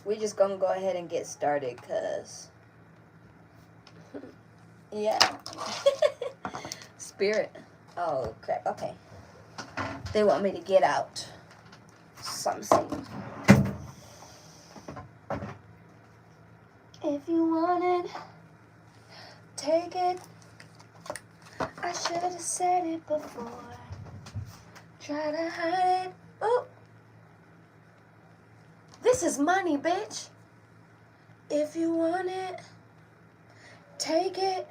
We're just gonna go ahead and get started, cause yeah. Spirit. Oh crap. Okay. They want me to get out something. If you want it, take it. I should have said it before. Try to hide it. Oh. This is money, bitch. If you want it, take it.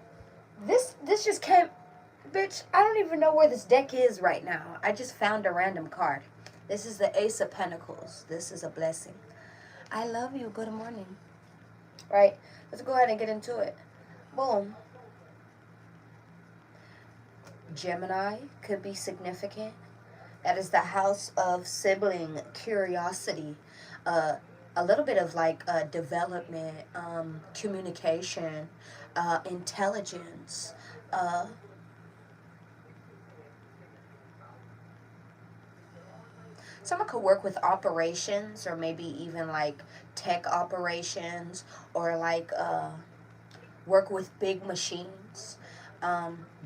This just came. Bitch, I don't even know where this deck is right now. I just found a random card. This is the Ace of Pentacles. This is a blessing. I love you. Good morning. Right? Let's go ahead and get into it. Boom. Gemini could be significant. That is the house of sibling curiosity. A little bit of like development, communication, intelligence. Someone could work with operations, or maybe even like tech operations, or like work with big machines,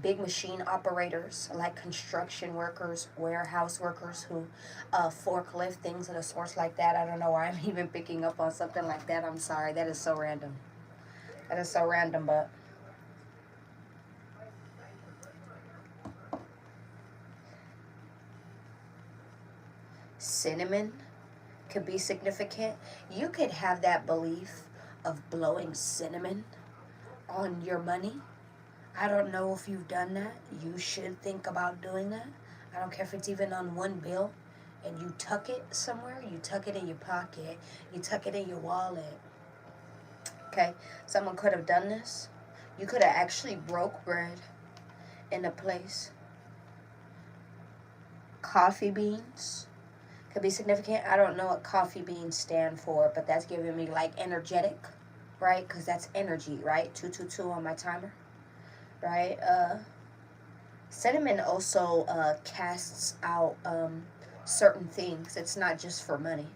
big machine operators, like construction workers, warehouse workers who forklift, things of the sorts like that. I don't know why I'm even picking up on something like that. I'm sorry. That is so random. That is so random, but cinnamon could be significant. You could have that belief of blowing cinnamon on your money. I don't know if you've done that. You should think about doing that. I don't care if it's even on one bill and you tuck it somewhere. You tuck it in your pocket. You tuck it in your wallet. Okay? Someone could have done this. You could have actually broke bread in a place. Coffee beans could be significant. I don't know what coffee beans stand for, but that's giving me like energetic, right? Because that's energy, right? 222 on my timer, right? Cinnamon also casts out certain things. It's not just for money.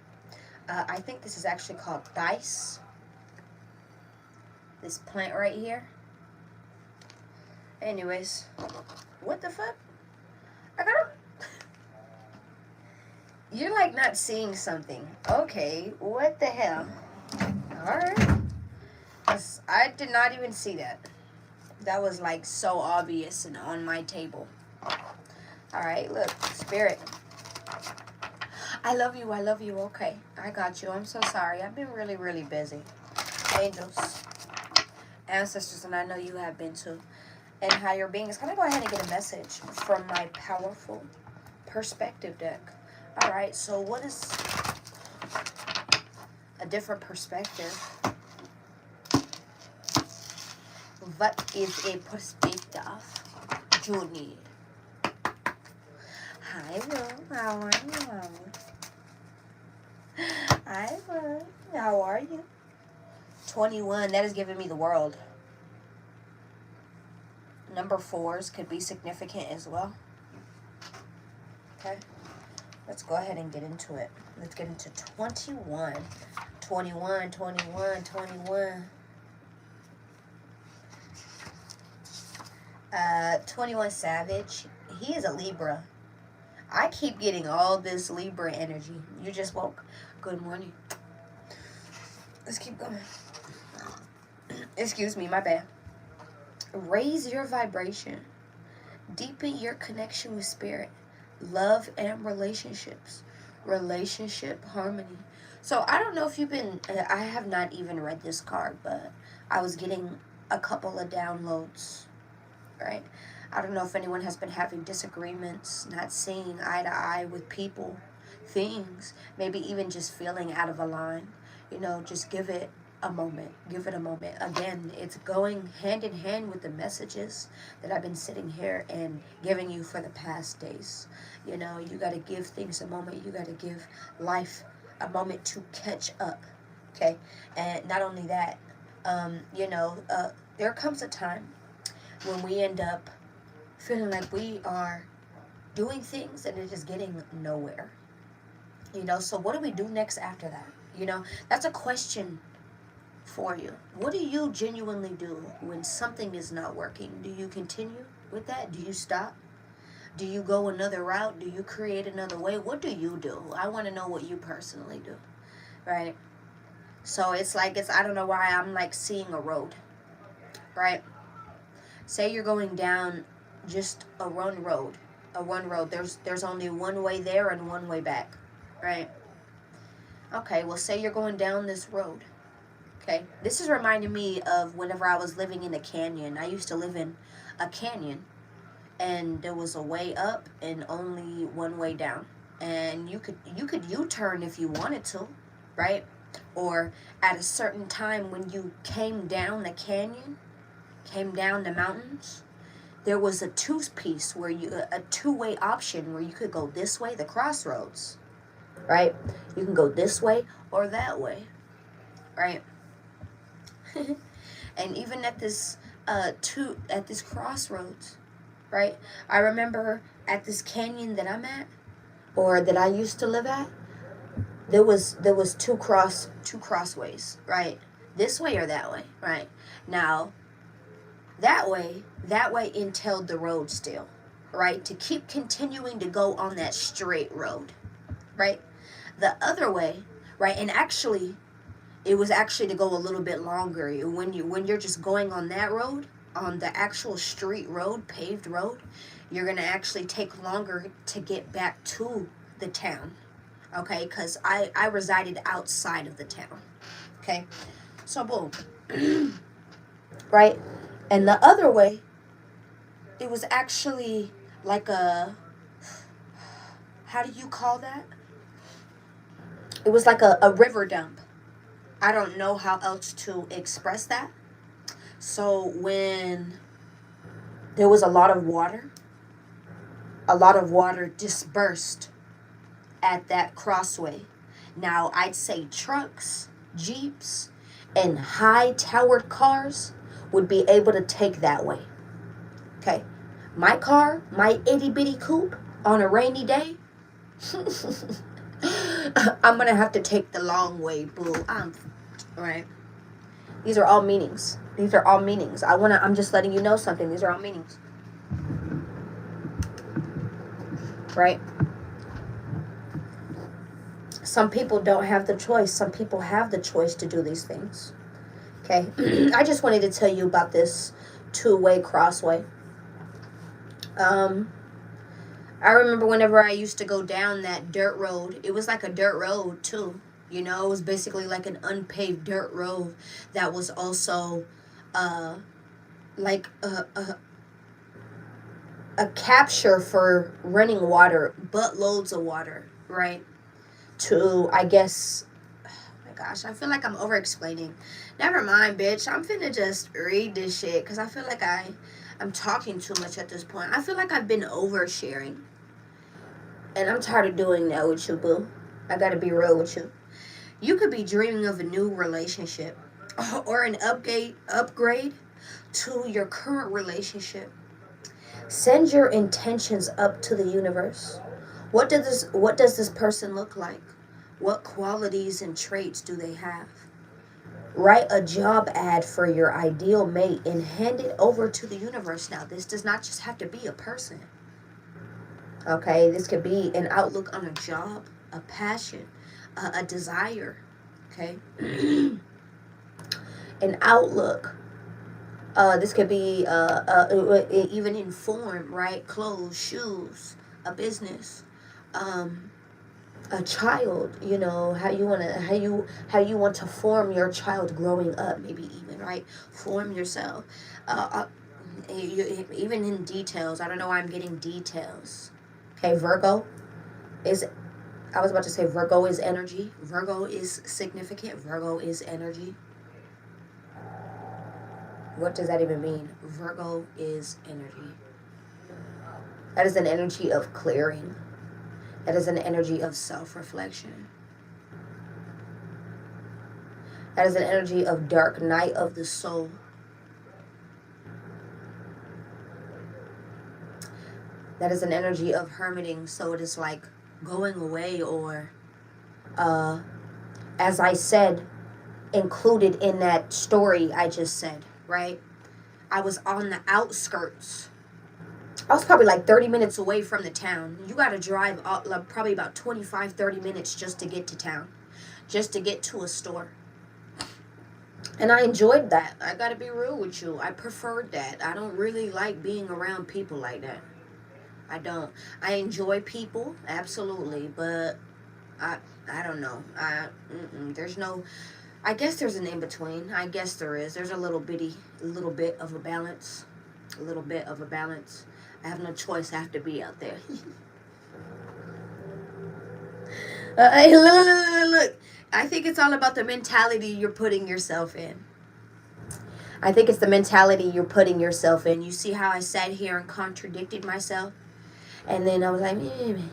I think this is actually called dice. This plant right here. Anyways, what the fuck? I got. You're like not seeing something. Okay, what the hell? Alright. I did not even see that. That was like so obvious and on my table. Alright, look, Spirit. I love you, I love you. Okay, I got you. I'm so sorry. I've been really, really busy. Angels, ancestors, and I know you have been too. And higher beings. Can I go ahead and get a message from my powerful perspective deck? Alright, so what is a different perspective? What is a perspective you need? Hi, Will. How are you? Hi, Will. How are you? 21. That is giving me the world. Number 4s could be significant as well. Okay. Let's go ahead and get into it. Let's get into 21. 21, 21, 21. 21 Savage. He is a Libra. I keep getting all this Libra energy. You just woke. Good morning. Let's keep going. Excuse me, my bad. Raise your vibration. Deepen your connection with spirit. Love and relationships. Relationship harmony. So I don't know if you've been, I have not even read this card, but I was getting a couple of downloads, right? I don't know if anyone has been having disagreements, not seeing eye to eye with people, things, maybe even just feeling out of a line. You know, just give it a moment. Give it a moment. Again, it's going hand in hand with the messages that I've been sitting here and giving you for the past days. You know, you got to give things a moment. You got to give life a moment to catch up. Okay? And not only that, there comes a time when we end up feeling like we are doing things and it's just getting nowhere. You know, so what do we do next after that? You know, that's a question for you. What do you genuinely do when something is not working? Do you continue with that? Do you stop? Do you go another route? Do you create another way? What do you do? I want to know what you personally do, right? So it's like, I don't know why I'm like seeing a road, right? Say you're going down just a one road, There's only one way there and one way back, right? Okay, well, say you're going down this road. Okay, this is reminding me of whenever I was living in a canyon. I used to live in a canyon, and there was a way up and only one way down. And you could U-turn if you wanted to, right? Or at a certain time when you came down the canyon, came down the mountains, there was a two-piece where a two-way option where you could go this way, the crossroads, right? You can go this way or that way, right? And even at this crossroads, right? I remember at this canyon that I'm at, or that I used to live at, there was two crossways, right? This way or that way, right? Now, that way entailed the road still, right? To keep continuing to go on that straight road, right? The other way, right? And actually, it was actually to go a little bit longer. When you're just going on that road, on the actual street road, paved road, you're gonna actually take longer to get back to the town. Okay, because I resided outside of the town. Okay, so boom, right? And the other way, it was actually like how do you call that? It was like a river dump. I don't know how else to express that. So when there was a lot of water dispersed at that crossway. Now, I'd say trucks, jeeps, and high towered cars would be able to take that way. Okay? My car, my itty bitty coupe, on a rainy day, I'm gonna have to take the long way, boo. Right? These are all meanings. I'm just letting you know something. These are all meanings. Right? Some people don't have the choice. Some people have the choice to do these things. Okay? I just wanted to tell you about this two-way crossway. I remember whenever I used to go down that dirt road, it was like a dirt road too. You know, it was basically like an unpaved dirt road that was also like a capture for running water, buttloads of water, right? To, I guess, oh my gosh, I feel like I'm over explaining. Never mind, bitch. I'm finna just read this shit because I feel like I'm talking too much at this point. I feel like I've been oversharing. And I'm tired of doing that with you, boo. I gotta be real with you. You could be dreaming of a new relationship or an upgrade to your current relationship. Send your intentions up to the universe. What does this person look like? What qualities and traits do they have? Write a job ad for your ideal mate and hand it over to the universe. Now, this does not just have to be a person. Okay, this could be an outlook on a job, a passion, a desire. Okay, an outlook. This could be even in form, right? Clothes, shoes, a business, a child. You know how you want to form your child growing up. Maybe even right, form yourself. Even in details. I don't know why I'm getting details. Okay, Virgo is. I was about to say Virgo is energy. Virgo is significant. Virgo is energy. What does that even mean? Virgo is energy. That is an energy of clearing. That is an energy of self-reflection. That is an energy of dark night of the soul. That is an energy of hermiting. So it is like going away or as I said, included in that story I just said, right? I was on the outskirts. I was probably like 30 minutes away from the town. You got to drive like probably about 25, 30 minutes just to get to town, just to get to a store. And I enjoyed that. I got to be real with you. I preferred that. I don't really like being around people like that. I don't. I enjoy people, absolutely, but I I don't know. There's no. I guess there's an in between. I guess there is. There's a little bit of a balance, a little bit of a balance. I have no choice. I have to be out there. Hey, look. I think it's all about the mentality you're putting yourself in. I think it's the mentality you're putting yourself in. You see how I sat here and contradicted myself? And then I was like, man.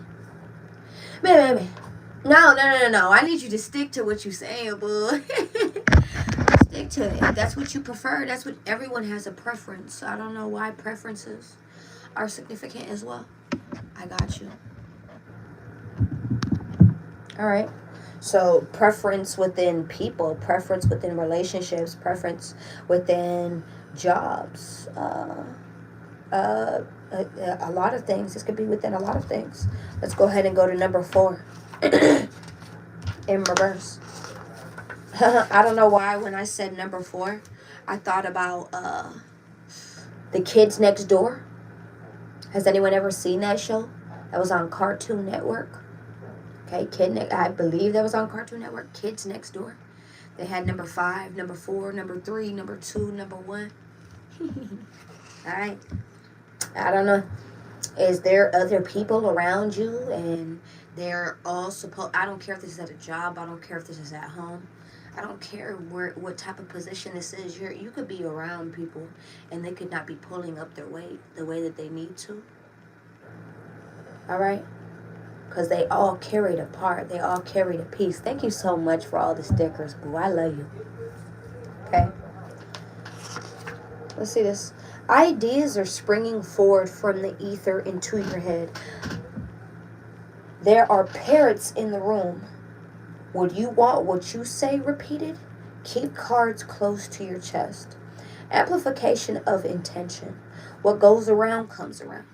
No. I need you to stick to what you're saying, boo. Stick to it. That's what you prefer. That's what everyone has a preference. I don't know why preferences are significant as well. I got you. All right. So preference within people, preference within relationships, preference within jobs. A lot of things. This could be within a lot of things. Let's go ahead and go to number 4 in reverse. I don't know why when I said number 4, I thought about The Kids Next Door. Has anyone ever seen that show? That was on Cartoon Network. Okay, I believe that was on Cartoon Network. Kids Next Door. They had number 5, number 4, number 3, number 2, number 1. All right. I don't know. Is there other people around you and they're all supposed... I don't care if this is at a job. I don't care if this is at home. I don't care what type of position this is. You could be around people and they could not be pulling up their weight the way that they need to. All right? Because they all carried a part. They all carried a piece. Thank you so much for all the stickers, boo. I love you. Okay? Let's see this. Ideas are springing forward from the ether into your head. There are parrots in the room. Would you want what you say repeated? Keep cards close to your chest. Amplification of intention. What goes around comes around.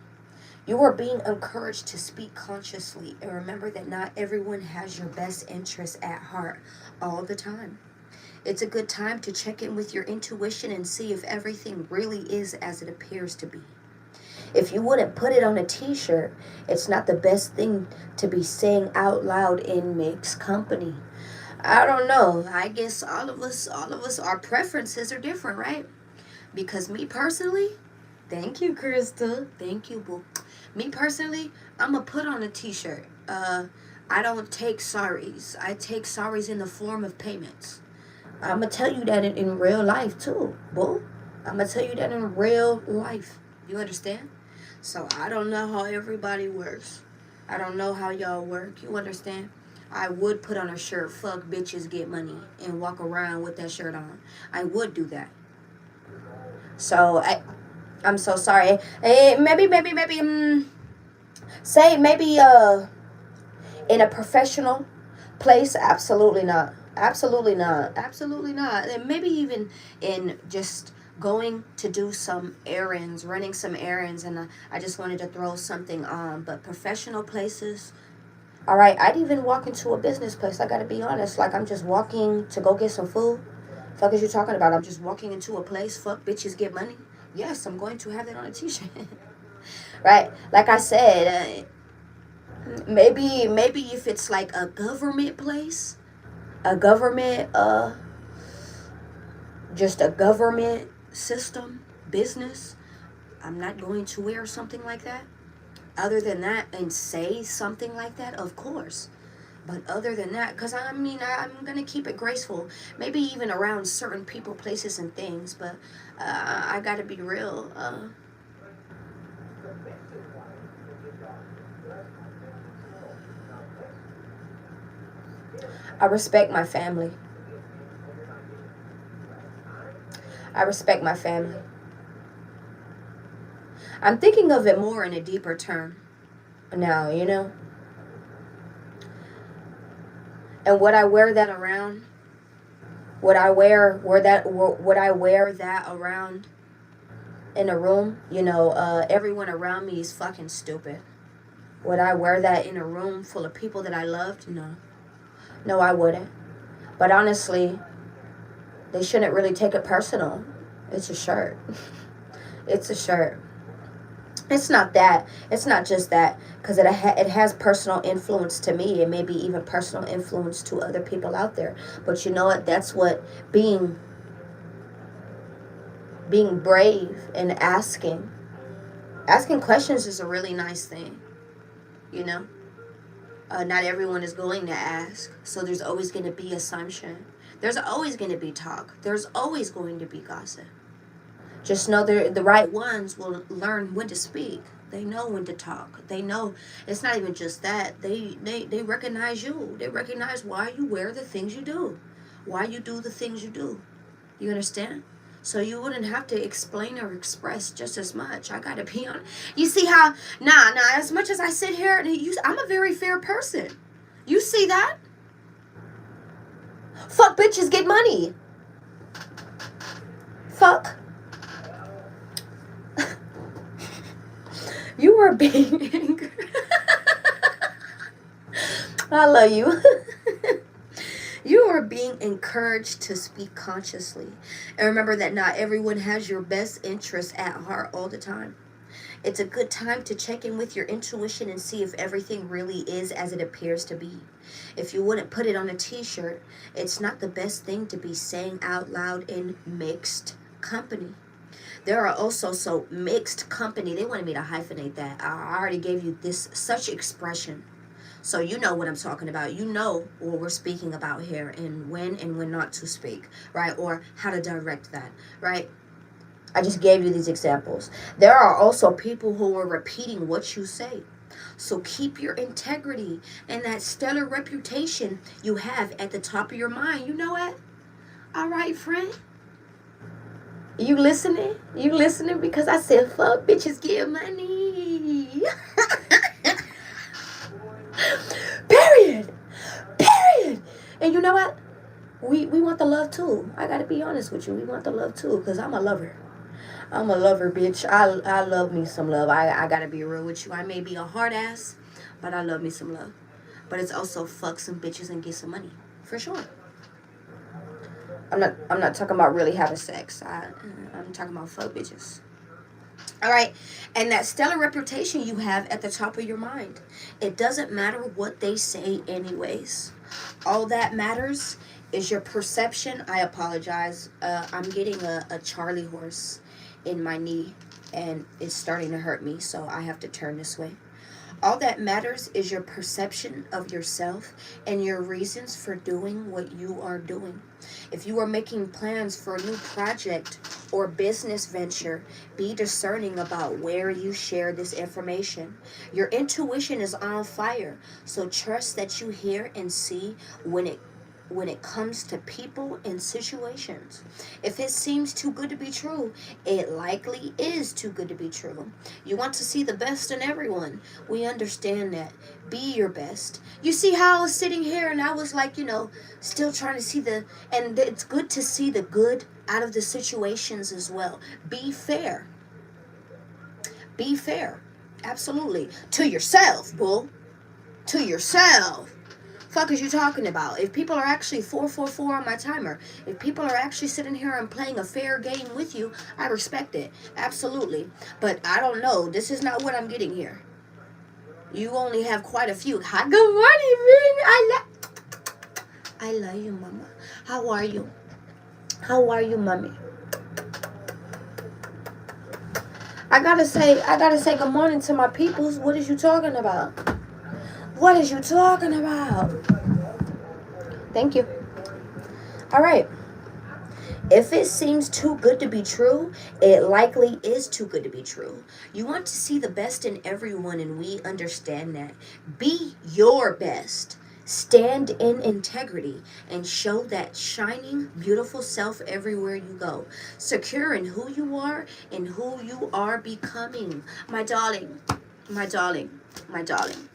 You are being encouraged to speak consciously and remember that not everyone has your best interests at heart all the time. It's a good time to check in with your intuition and see if everything really is as it appears to be. If you wouldn't put it on a t-shirt, it's not the best thing to be saying out loud in mixed company. I don't know. I guess all of us, our preferences are different, right? Because me personally, thank you, Krista. Thank you, boo. Me personally, I'm going to put on a t-shirt. I don't take sorries. I take sorries in the form of payments. I'm going to tell you that in real life, too, boo. I'm going to tell you that in real life. You understand? So I don't know how everybody works. I don't know how y'all work. You understand? I would put on a shirt, fuck bitches get money, and walk around with that shirt on. I would do that. So I'm so sorry. Maybe, say maybe in a professional place. Absolutely not. And maybe even in just going to do some errands, running some errands, and I just wanted to throw something on. But professional places, all right, I'd even walk into a business place. I gotta be honest. Like, I'm just walking to go get some food. Fuck is you talking about? I'm just walking into a place. Fuck bitches get money. Yes, I'm going to have that on a t-shirt. Right? Like I said, maybe if it's like a government place, just a government system, business, I'm not going to wear something like that. Other than that, and say something like that, of course. But other than that, because I'm going to keep it graceful. Maybe even around certain people, places, and things. But I got to be real. I respect my family. I'm thinking of it more in a deeper term now, And would I wear that around? Would I wear that around in a room? You know, everyone around me is fucking stupid. Would I wear that in a room full of people that I loved? No. No, I wouldn't. But honestly, they shouldn't really take it personal. It's a shirt. It's a shirt. It's not that. It's not just that. Because it has personal influence to me. It may be even personal influence to other people out there. But you know what? That's what being brave and asking questions is a really nice thing. You know? Not everyone is going to ask. So there's always going to be assumption. There's always going to be talk. There's always going to be gossip. Just know the right ones will learn when to speak. They know when to talk. They know it's not even just that. They recognize you. They recognize why you wear the things you do. Why you do the things you do. You understand? So you wouldn't have to explain or express just as much. I gotta be honest. You see how, as much as I sit here, I'm a very fair person. You see that? Fuck bitches get money. Fuck. You are being... I love you. You are being encouraged to speak consciously. And remember that not everyone has your best interests at heart all the time. It's a good time to check in with your intuition and see if everything really is as it appears to be. If you wouldn't put it on a t-shirt, it's not the best thing to be saying out loud in mixed company. There are also mixed company. They wanted me to hyphenate that. I already gave you this such expression. So you know what I'm talking about. You know what we're speaking about here and when not to speak, right? Or how to direct that, right? I just gave you these examples. There are also people who are repeating what you say. So keep your integrity and that stellar reputation you have at the top of your mind. You know what? All right, friend. You listening? You listening? Because I said, fuck bitches get money. Period. Period. And you know what? We want the love too. I gotta be honest with you. We want the love too. Because I'm a lover. I'm a lover, bitch. I love me some love. I gotta be real with you. I may be a hard ass, but I love me some love. But it's also fuck some bitches and get some money. For sure. I'm not talking about really having sex. I'm talking about fuck bitches. All right. And that stellar reputation you have at the top of your mind. It doesn't matter what they say anyways. All that matters is your perception. I apologize. I'm getting a Charlie horse in my knee and it's starting to hurt me, so I have to turn this way. All that matters is your perception of yourself and your reasons for doing what you are doing. If you are making plans for a new project or business venture, be discerning about where you share this information. Your intuition is on fire, so trust that you hear and see when it comes to people and situations. If it seems too good to be true, it likely is too good to be true. You want to see the best in everyone. We understand that. Be your best. You see how I was sitting here and I was like, still trying to see and it's good to see the good out of the situations as well. Be fair. Be fair. Absolutely. To yourself, bull. To yourself. Fuck is you talking about? If people are actually 444 on my timer, if people are actually sitting here and playing a fair game with you, I respect it. Absolutely. But I don't know. This is not what I'm getting here. You only have quite a few. Hi, good morning, man. I love you, mama. How are you? How are you, mommy? I gotta say good morning to my peoples. What is you talking about? What is you talking about? Thank you. All right. If it seems too good to be true, it likely is too good to be true. You want to see the best in everyone, and we understand that. Be your best. Stand in integrity and show that shining, beautiful self everywhere you go. Secure in who you are and who you are becoming. My darling, my darling, my darling.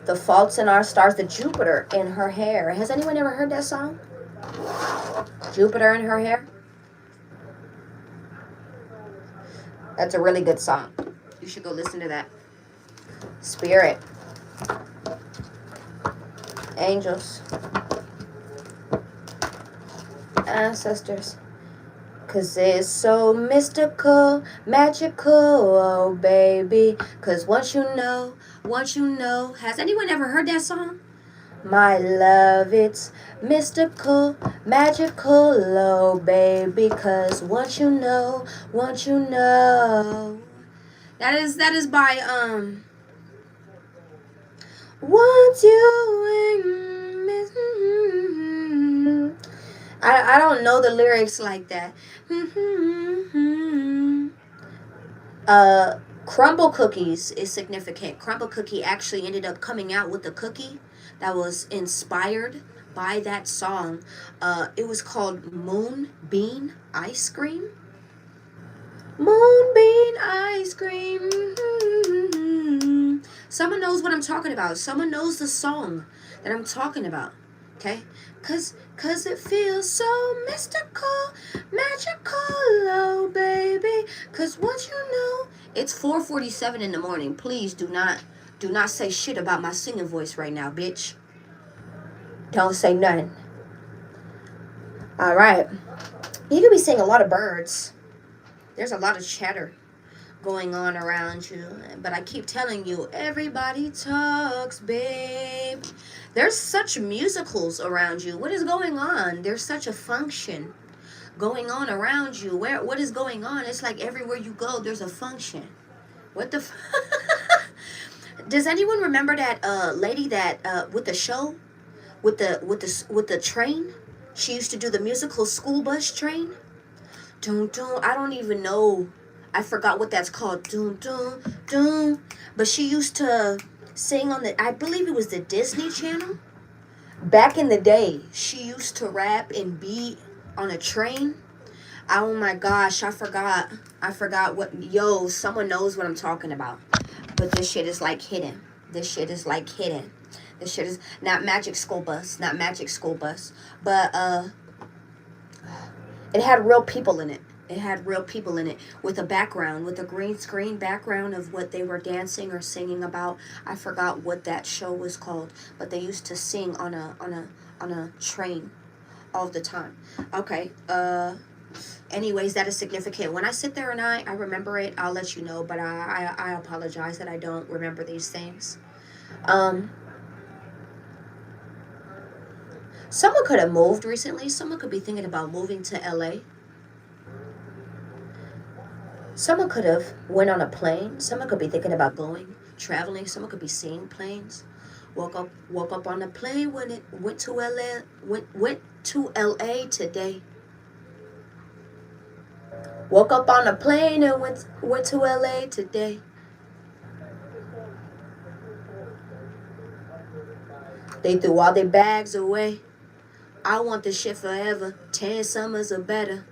The faults in our stars, the Jupiter in her hair. Has anyone ever heard that song? Jupiter in her hair? That's a really good song. You should go listen to that. Spirit. Angels. Ancestors. Cause it's so mystical, magical, oh baby. Cause once you know. Has anyone ever heard that song? My love, it's mystical, magical, oh baby. Cause once you know. That is by once you I don't know the lyrics like that. Crumble Cookies is significant. Crumble Cookie actually ended up coming out with a cookie that was inspired by that song. It was called Moonbeam Ice Cream. Moonbeam Ice Cream. Someone knows what I'm talking about. Someone knows the song that I'm talking about. Okay? Cause it feels so mystical, magical, oh baby. Cause once you know. It's 4:47 in the morning. Please do not say shit about my singing voice right now, bitch. Don't say nothing. Alright. You could be seeing a lot of birds. There's a lot of chatter going on around you. But I keep telling you, everybody talks, babe. There's such musicals around you. What is going on? There's such a function going on around you. What is going on? It's like everywhere you go, there's a function. What the Does anyone remember that lady that with the show? With the train? She used to do the musical School Bus Train. I don't even know. I forgot what that's called. But she used to sing on I believe it was the Disney Channel. Back in the day, she used to rap and be on a train. Oh my gosh, I forgot what. Someone knows what I'm talking about. But this shit is like hidden. This shit is not Magic School Bus. But it had real people in it. With a background, with a green screen background of what they were dancing or singing about. I forgot what that show was called, but they used to sing on a train all the time. Okay. Anyways, that is significant. When I sit there and I remember it, I'll let you know, but I apologize that I don't remember these things. Someone could have moved recently. Someone could be thinking about moving to LA. Someone could have went on a plane. Someone could be thinking about traveling. Someone could be seeing planes. Woke up on a plane when it went to LA. Went to LA today. Woke up on a plane and went to LA today. They threw all their bags away. I want this shit forever. 10 summers or better.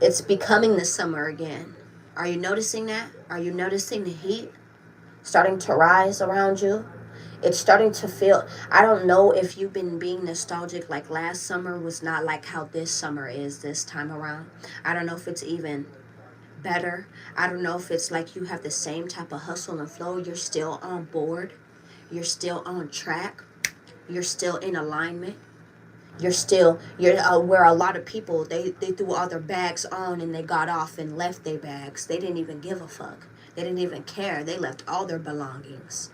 It's becoming the summer again. Are you noticing that? Are you noticing the heat starting to rise around you? It's starting to feel, I don't know if you've been being nostalgic, like last summer was not like how this summer is this time around. I don't know if it's even better. I don't know if it's like you have the same type of hustle and flow. You're still on board. You're still on track. You're still in alignment. You're where a lot of people, they threw all their bags on and they got off and left their bags. They didn't even give a fuck. They didn't even care. They left all their belongings.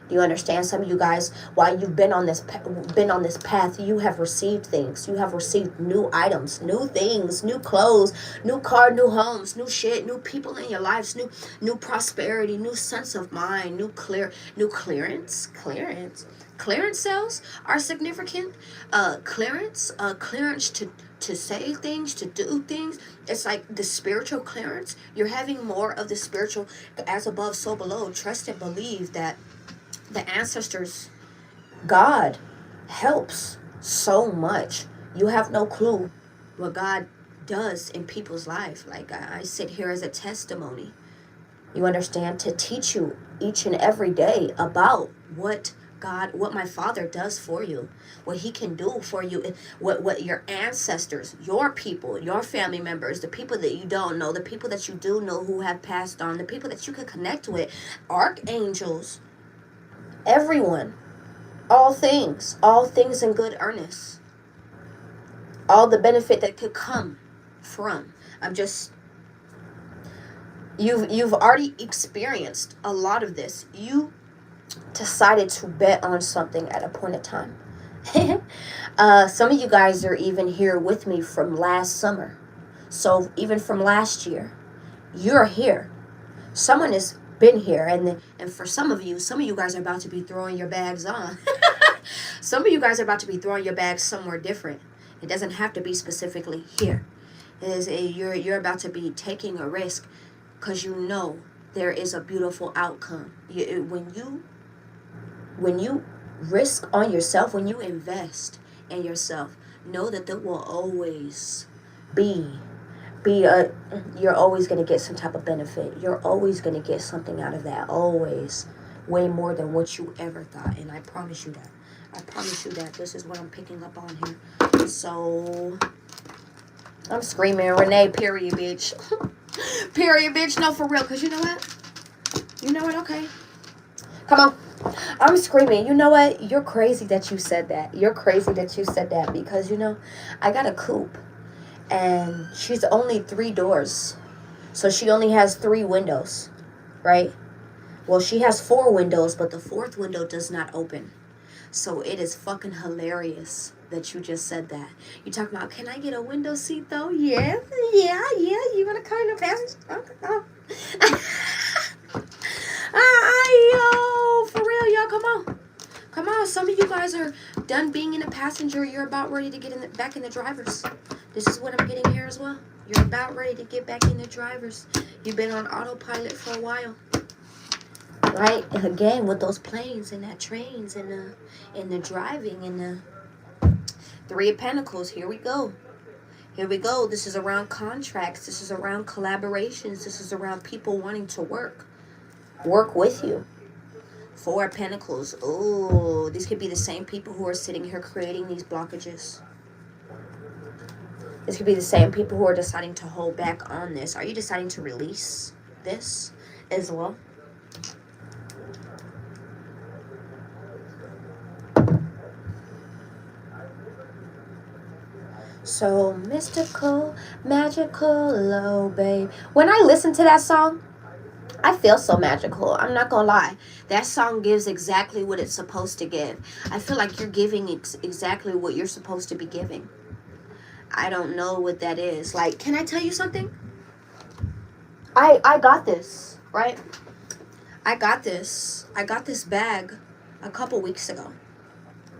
Do you understand? Some of you guys, while you've been on this path, you have received things. You have received new items, new things, new clothes, new car, new homes, new shit, new people in your lives, new prosperity, new sense of mind, new clearance. Clearance sales are significant. Clearance to say things, to do things. It's like the spiritual clearance. You're having more of the spiritual, as above, so below. Trust and believe that the ancestors, God helps so much. You have no clue what God does in people's life. Like I sit here as a testimony. You understand? To teach you each and every day about what my Father does for you, what He can do for you, what your ancestors, your people, your family members, the people that you don't know, the people that you do know who have passed on, the people that you can connect with, archangels, everyone, all things in good earnest, all the benefit that could come from. You've already experienced a lot of this. You decided to bet on something at a point of time. Some of you guys are even here with me from last summer. So even from last year, you're here. Someone has been here, and for some of you guys are about to be throwing your bags on. Some of you guys are about to be throwing your bags somewhere different. It doesn't have to be specifically here. You're about to be taking a risk because you know there is a beautiful outcome. When you risk on yourself, when you invest in yourself, know that there will always you're always going to get some type of benefit. You're always going to get something out of that. Always. Way more than what you ever thought. And I promise you that. I promise you that. This is what I'm picking up on here. So, I'm screaming, Renee, period, bitch. Period, bitch. No, for real. Because you know what? You know what? Okay. Come on. I'm screaming. You know what? You're crazy that you said that. You're crazy that you said that. Because, I got a coupe. And she's only 3 doors. So she only has 3 windows. Right? Well, she has 4 windows, but the 4th window does not open. So it is fucking hilarious that you just said that. You talking about, can I get a window seat though? Yeah. You want to come in the passenger? Yo, for real, y'all, come on. Come on, some of you guys are done being in a passenger. You're about ready to get back in the driver's. This is what I'm getting here as well. You're about ready to get back in the driver's. You've been on autopilot for a while. Right? And again, with those planes and that trains and the driving and the 3 of Pentacles. Here we go. Here we go. This is around contracts. This is around collaborations. This is around people wanting to work with you. 4 of Pentacles. Oh, these could be the same people who are sitting here creating these blockages. This could be the same people who are deciding to hold back on this. Are you deciding to release this as well? So mystical, magical, oh babe. When I listen to that song, I feel so magical. I'm not gonna lie. That song gives exactly what it's supposed to give. I feel like you're giving exactly what you're supposed to be giving. I don't know what that is. Like, can I tell you something? I got this, right? I got this bag a couple weeks ago,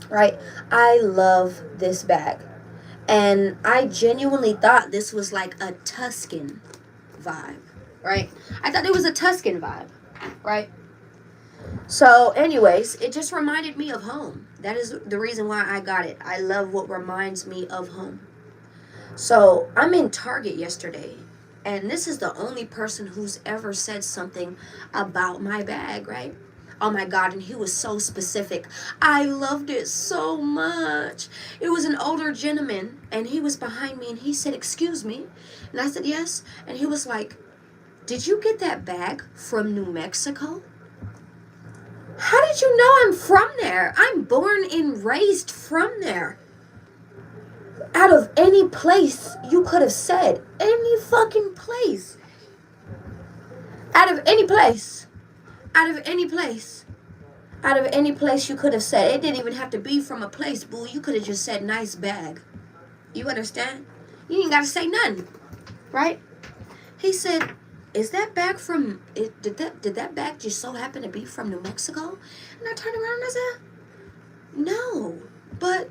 right? I love this bag. And I genuinely thought this was like a Tuscan vibe, right? I thought it was a Tuscan vibe, right? So anyways, it just reminded me of home. That is the reason why I got it. I love what reminds me of home. So I'm in Target yesterday, and this is the only person who's ever said something about my bag, right? Oh my God, and he was so specific. I loved it so much. It was an older gentleman, and he was behind me, and he said, excuse me. And I said, yes. And he was like, did you get that bag from New Mexico? How did you know I'm from there? I'm born and raised from there. Out of any place you could have said, any fucking place. Out of any place. Out of any place. Out of any place you could have said. It didn't even have to be from a place, boo. You could have just said nice bag. You understand? You ain't got to say nothing. Right? He said, is that bag from, did that bag just so happen to be from New Mexico? And I turned around and I said, no, but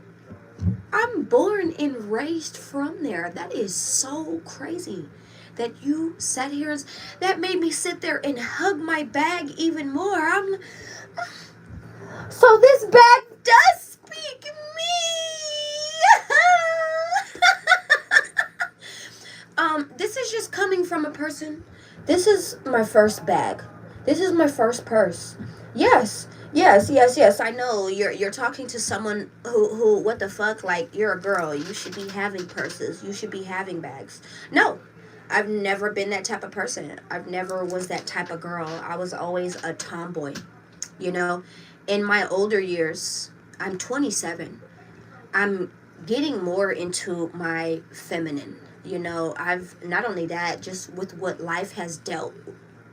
I'm born and raised from there. That is so crazy that you sat here. That made me sit there and hug my bag even more. So this bag does speak me. This is just coming from a person This is my first bag. This is my first purse. Yes, yes. I know you're talking to someone who what the fuck? Like, you're a girl. You should be having purses. You should be having bags. No, I've never been that type of person. I've never was that type of girl. I was always a tomboy. You know, in my older years, I'm 27. I'm getting more into my feminine. You know, I've not only that, just with what life has dealt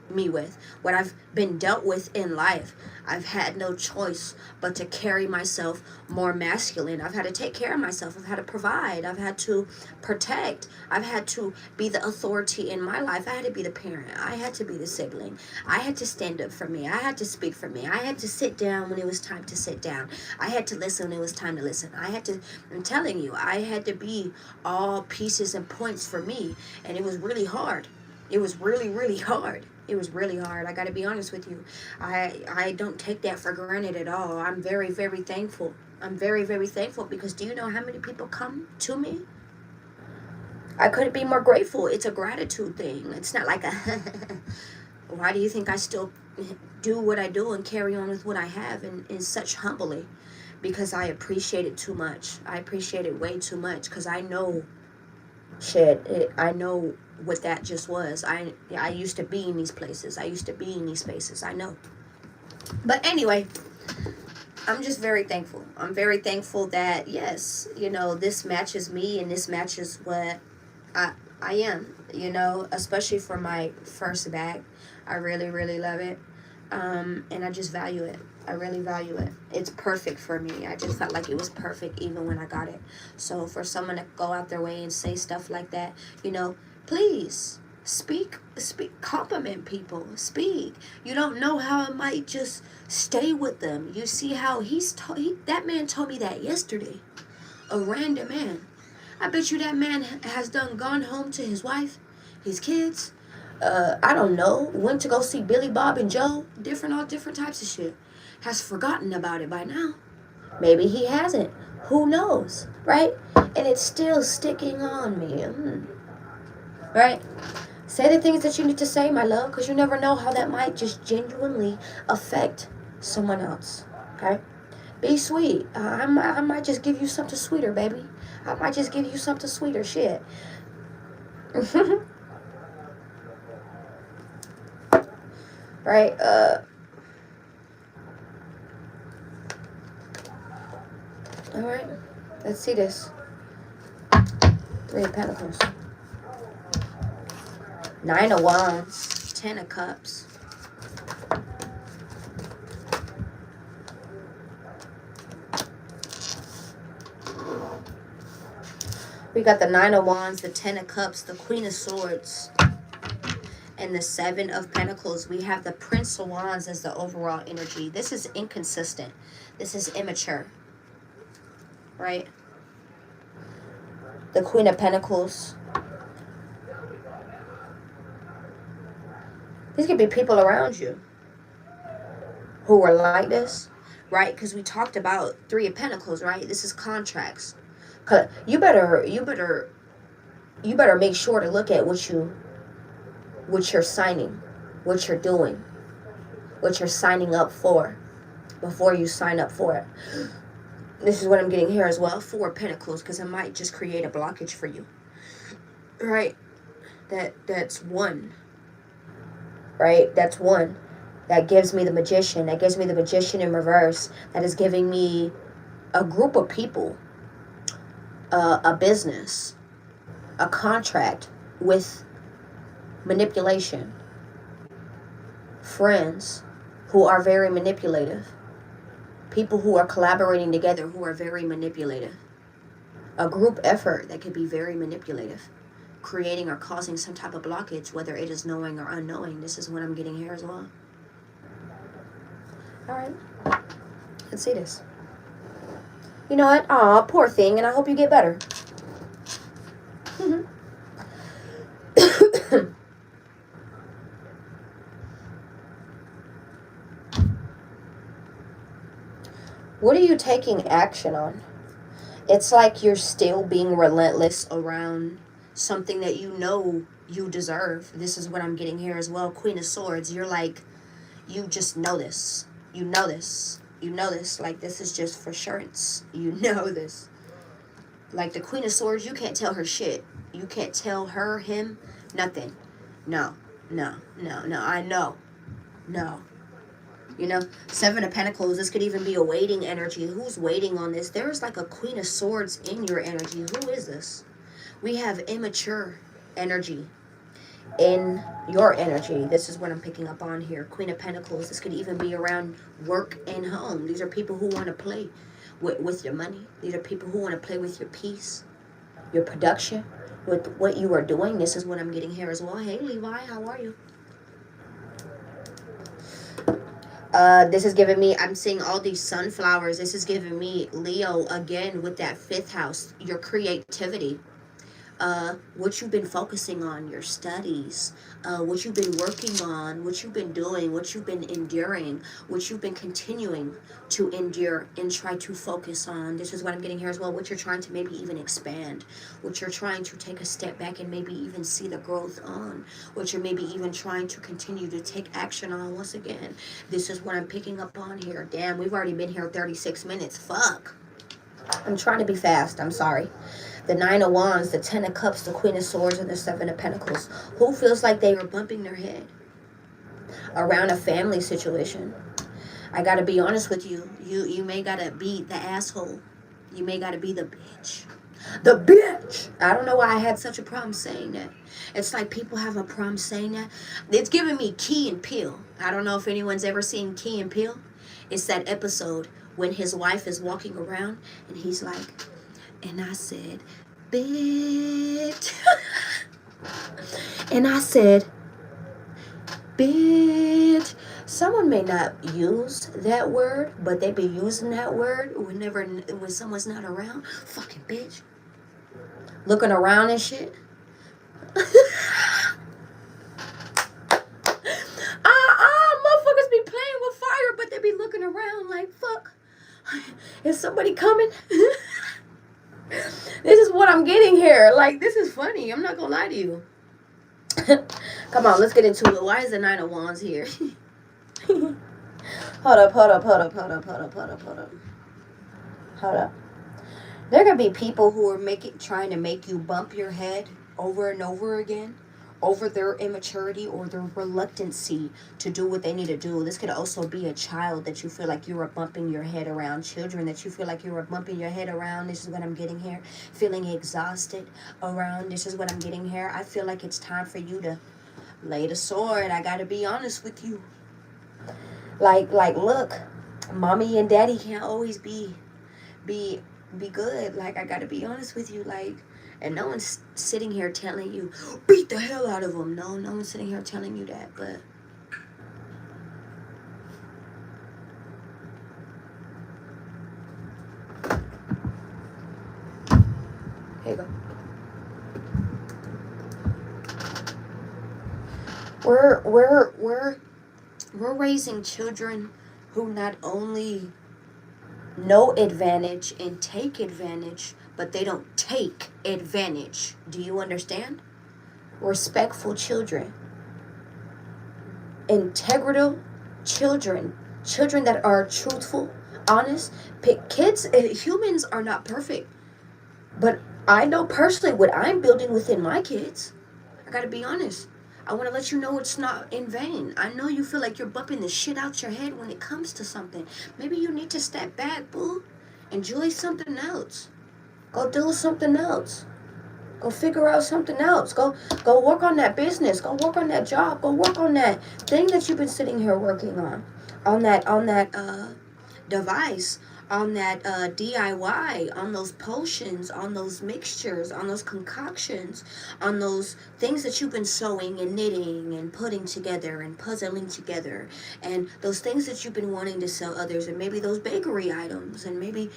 me with, what I've been dealt with in life, I've had no choice but to carry myself more masculine. I've had to take care of myself. I've had to provide. I've had to protect. I've had to be the authority in my life. I had to be the parent. I had to be the sibling. I had to stand up for me. I had to speak for me. I had to sit down when it was time to sit down. I had to listen when it was time to listen. I'm telling you, I had to be all pieces and points for me. And it was really hard. It was really, really hard. It was really hard. I got to be honest with you. I don't take that for granted at all. I'm very, very thankful. I'm very, very thankful, because do you know how many people come to me? I couldn't be more grateful. It's a gratitude thing. It's not like a why do you think I still do what I do and carry on with what I have in such humbly? Because I appreciate it too much. I appreciate it way too much, because I know I know what that just was. I used to be in these places. I used to be in these spaces. I know. But anyway, I'm just very thankful. I'm very thankful that, yes, you know, this matches me and this matches what I am, you know, especially for my first bag. I really, really love it. And I just value it. I really value it. It's perfect for me. I just felt like it was perfect even when I got it. So for someone to go out their way and say stuff like that, you know, please speak, compliment people, speak. You don't know how it might just stay with them. You see how that man told me that yesterday. A random man. I bet you that man has gone home to his wife, his kids. I don't know, went to go see Billy Bob and Joe, all different types of shit. Has forgotten about it by now. Maybe he hasn't. Who knows, right? And it's still sticking on me. Right? Say the things that you need to say, my love, because you never know how that might just genuinely affect someone else. Okay? Be sweet. I might just give you something sweeter, baby. I might just give you something sweeter. Shit. Right? Alright. Let's see this. 3 of Pentacles. 9 of Wands. 10 of Cups. We got the 9 of Wands, the 10 of Cups, the Queen of Swords, and the 7 of Pentacles. We have the Prince of Wands as the overall energy. This is inconsistent. This is immature. Right? The Queen of Pentacles. These could be people around you who are like this, right? Because we talked about 3 of Pentacles, right? This is contracts. You better make sure to look at what you're signing, what you're doing, what you're signing up for before you sign up for it. This is what I'm getting here as well. 4 of Pentacles, because it might just create a blockage for you. Right? That's 1. Right? That's 1. That gives me the Magician. That gives me the Magician in reverse. That is giving me a group of people, a business, a contract with manipulation. Friends who are very manipulative. People who are collaborating together who are very manipulative. A group effort that could be very manipulative. Creating or causing some type of blockage, whether it is knowing or unknowing. This is what I'm getting here as well. Alright. Let's see this. You know what? Aw, poor thing, and I hope you get better. What are you taking action on? It's like you're still being relentless around something that you know you deserve. This is what I'm getting here as well. Queen of Swords, you're like, you just know this. You know this. You know this. Like, this is just for assurance. You know this. Like, the Queen of Swords, you can't tell her shit. You can't tell her, him, nothing. No, no, no, no. I know. No. You know, Seven of Pentacles, this could even be a waiting energy. Who's waiting on this? There's like a Queen of Swords in your energy. Who is this? We have immature energy in your energy. This is what I'm picking up on here. Queen of Pentacles, this could even be around work and home. These are people who want to play with your money. These are people who want to play with your peace, your production, with what you are doing. This is what I'm getting here as well. Hey, Levi, how are you? This is giving me, I'm seeing all these sunflowers. This is giving me Leo again with that 5th house, your creativity. What you've been focusing on, your studies, what you've been working on, what you've been doing, what you've been enduring, what you've been continuing to endure and try to focus on. This is what I'm getting here as well. What you're trying to maybe even expand, what you're trying to take a step back and maybe even see the growth on, what you're maybe even trying to continue to take action on. Once again, this is what I'm picking up on here. Damn, we've already been here 36 minutes. Fuck. I'm trying to be fast. I'm sorry. The 9 of Wands, the 10 of Cups, the Queen of Swords, and the 7 of Pentacles. Who feels like they were bumping their head around a family situation? I gotta be honest with you. You may gotta be the asshole. You may gotta be the bitch. The bitch! I don't know why I had such a problem saying that. It's like people have a problem saying that. It's giving me Key and Peele. I don't know if anyone's ever seen Key and Peele. It's that episode when his wife is walking around and he's like, and I said, bitch. And I said, bitch. Someone may not use that word, but they be using that word when someone's not around. Fucking bitch. Looking around and shit. Motherfuckers be playing with fire, but they be looking around like, fuck. Is somebody coming? This is what I'm getting here. Like, this is funny. I'm not gonna lie to you. Come on, let's get into it. Why is the 9 of Wands here? Hold up. There gonna be people who are trying to make you bump your head over and over again over their immaturity or their reluctancy to do what they need to do. This could also be a child that you feel like you are bumping your head around. Children that you feel like you are bumping your head around. This is what I'm getting here. Feeling exhausted around. This is what I'm getting here. I feel like it's time for you to lay the sword. I gotta be honest with you. Like, look, mommy and daddy can't always be good. Like, I gotta be honest with you. Like, and no one's sitting here telling you, beat the hell out of them. No one's sitting here telling you that, but here you go. We're raising children who not only know advantage and take advantage, but they don't take advantage. Do you understand? Respectful children. Integral children. Children that are truthful, honest. Kids, humans are not perfect. But I know personally what I'm building within my kids. I gotta be honest. I want to let you know it's not in vain. I know you feel like you're bumping the shit out your head when it comes to something. Maybe you need to step back, boo. Enjoy something else. Go do something else. Go figure out something else. Go work on that business. Go work on that job. Go work on that thing that you've been sitting here working on. On that device. On that DIY, on those potions, on those mixtures, on those concoctions, on those things that you've been sewing and knitting and putting together and puzzling together, and those things that you've been wanting to sell others, and maybe those bakery items, and maybe,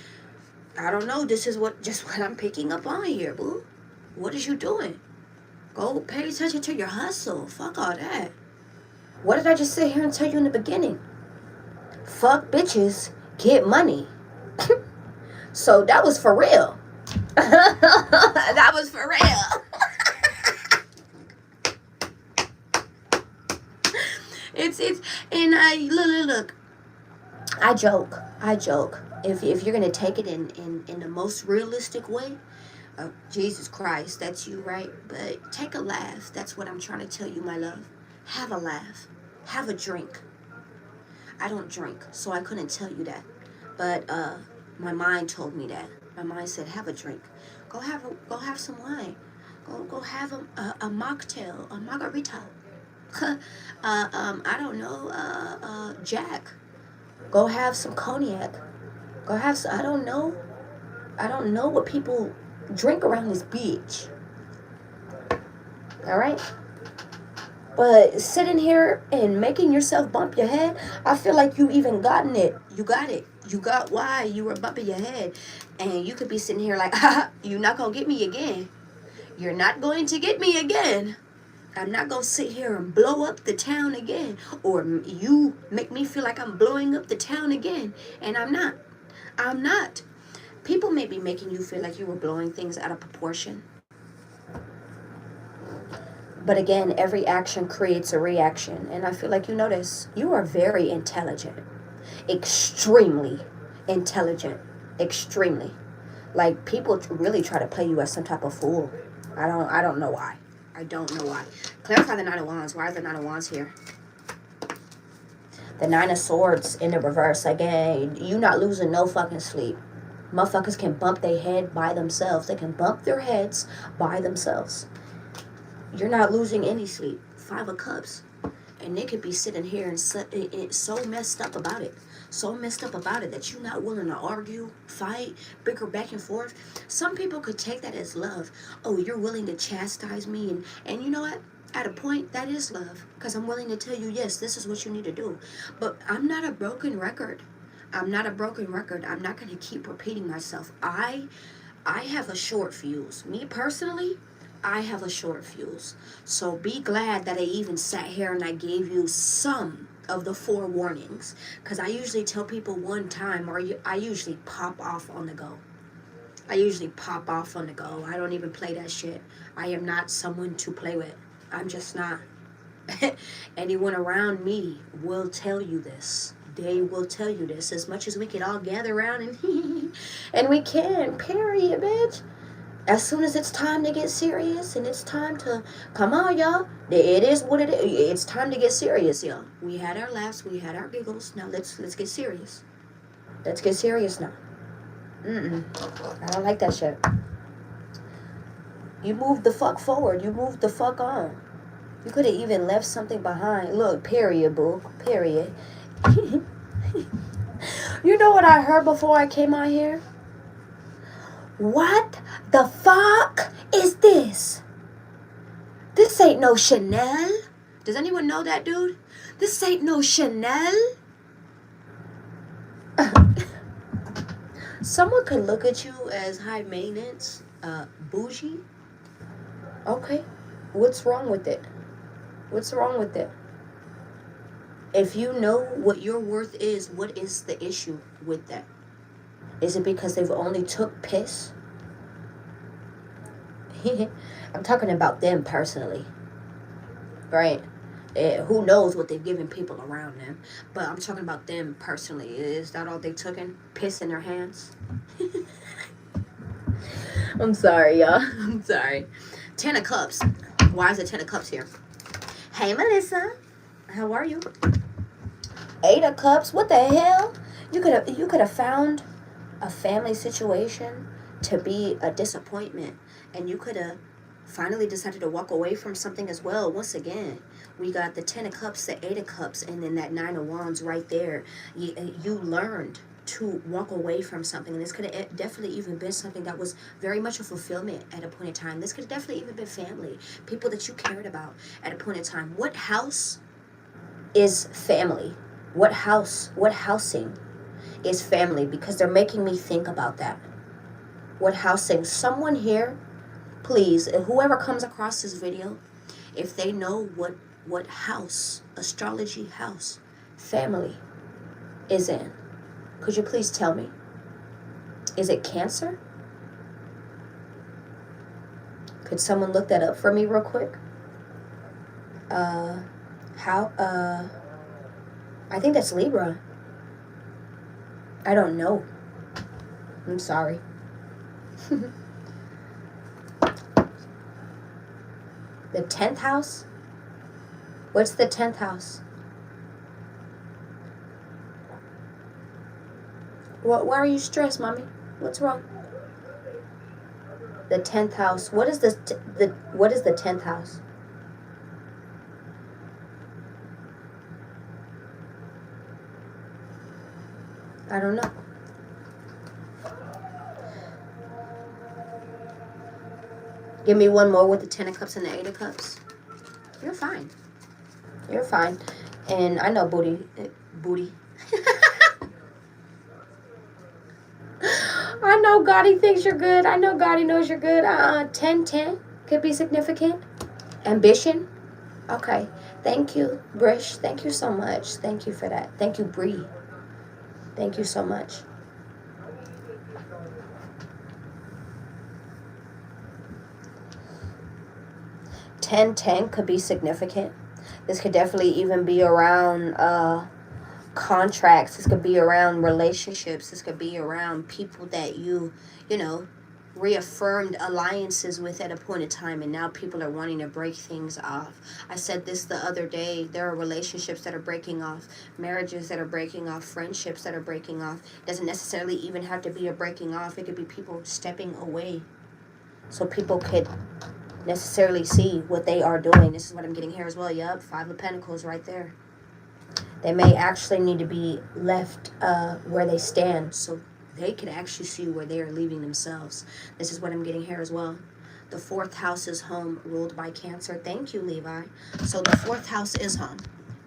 I don't know, this is what I'm picking up on here, boo. What is you doing? Go pay attention to your hustle. Fuck all that. What did I just sit here and tell you in the beginning? Fuck bitches, get money. So that was for real. That was for real. it's and I look. I joke. If you're gonna take it in the most realistic way, Jesus Christ, that's you, right? But take a laugh. That's what I'm trying to tell you, my love. Have a laugh. Have a drink. I don't drink, so I couldn't tell you that. But my mind told me that. My mind said, have a drink. Go have some wine. Go have a mocktail, a margarita. I don't know, Jack. Go have some cognac. Go have some, I don't know what people drink around this beach. All right? But sitting here and making yourself bump your head, I feel like you even gotten it. You got it. You got why you were bumping your head. And you could be sitting here like, ha, you're not going to get me again. You're not going to get me again. I'm not going to sit here and blow up the town again. Or you make me feel like I'm blowing up the town again. And I'm not. I'm not. People may be making you feel like you were blowing things out of proportion. But again, every action creates a reaction. And I feel like you know this. You are very intelligent. Extremely intelligent. Extremely. Like, people really try to play you as some type of fool. I don't know why. I don't know why. Clarify the Nine of Wands. Why is the Nine of Wands here? The Nine of Swords in the reverse. Again, you not losing no fucking sleep. Motherfuckers can bump their head by themselves. They can bump their heads by themselves. You're not losing any sleep. Five of Cups. And they could be sitting here and so messed up about it. So messed up about it that you're not willing to argue, fight, bicker back and forth. Some people could take that as love. Oh, you're willing to chastise me. And you know what? At a point, that is love. Because I'm willing to tell you, yes, this is what you need to do. But I'm not a broken record. I'm not a broken record. I'm not going to keep repeating myself. I have a short fuse. Me personally, I have a short fuse. So be glad that I even sat here and I gave you some of the 4 warnings. Because I usually tell people one time, or I usually pop off on the go. I usually pop off on the go. I don't even play that shit. I am not someone to play with. I'm just not. Anyone around me will tell you this. They will tell you this. As much as we can all gather around and and we can, period, bitch. As soon as it's time to get serious and it's time to, come on, y'all. It is what it is. It's time to get serious, y'all. We had our laughs. We had our giggles. Now let's get serious. Let's get serious now. I don't like that shit. You moved the fuck forward. You moved the fuck on. You could have even left something behind. Look, period, boo. Period. You know what I heard before I came out here? What the fuck is this? This ain't no Chanel. Does anyone know that, dude? This ain't no Chanel. Someone could look at you as high maintenance, bougie. Okay, what's wrong with it? What's wrong with it? If you know what your worth is, what is the issue with that? Is it because they've only took piss? I'm talking about them personally. Right? Who knows what they've given people around them. But I'm talking about them personally. Is that all they took in? Piss in their hands? I'm sorry, y'all. I'm sorry. 10 of Cups. Why is the 10 of Cups here? Hey, Melissa. How are you? 8 of Cups. What the hell? You could have found a family situation to be a disappointment, and you could have finally decided to walk away from something as well. Once again, we got the 10 of Cups, the 8 of Cups, and then that 9 of Wands right there. You learned to walk away from something, and this could have definitely even been something that was very much a fulfillment at a point in time. This could have definitely even been family, people that you cared about at a point in time. What house is family? What housing is family? Because they're making me think about that. What housing? Someone here, please, whoever comes across this video, if they know what house, astrology house, family is in, could you please tell me? Is it Cancer? Could someone look that up for me real quick? I think that's Libra. I don't know. I'm sorry. The 10th house? What's the 10th house? Why are you stressed, mommy? What's wrong? The 10th house. What is what is the 10th house? I don't know. Give me one more with the 10 of cups and the 8 of cups. You're fine. You're fine. And I know booty. I know Gotti thinks you're good. I know Gotti knows you're good. 10 could be significant. Ambition. Okay. Thank you, Brish. Thank you so much. Thank you for that. Thank you, Bree. Thank you so much. Ten could be significant. This could definitely even be around contracts. This could be around relationships. This could be around people that you know, reaffirmed alliances with at a point in time, and now people are wanting to break things off. I said this the other day. There are relationships that are breaking off, marriages that are breaking off, friendships that are breaking off. It doesn't necessarily even have to be a breaking off. It could be people stepping away so people could necessarily see what they are doing. This is what I'm getting here as well. Yup, 5 of Pentacles right there. They may actually need to be left where they stand so they can actually see where they are leaving themselves. This is what I'm getting here as well. The 4th house is home, ruled by Cancer. Thank you, Levi. So the 4th house is home.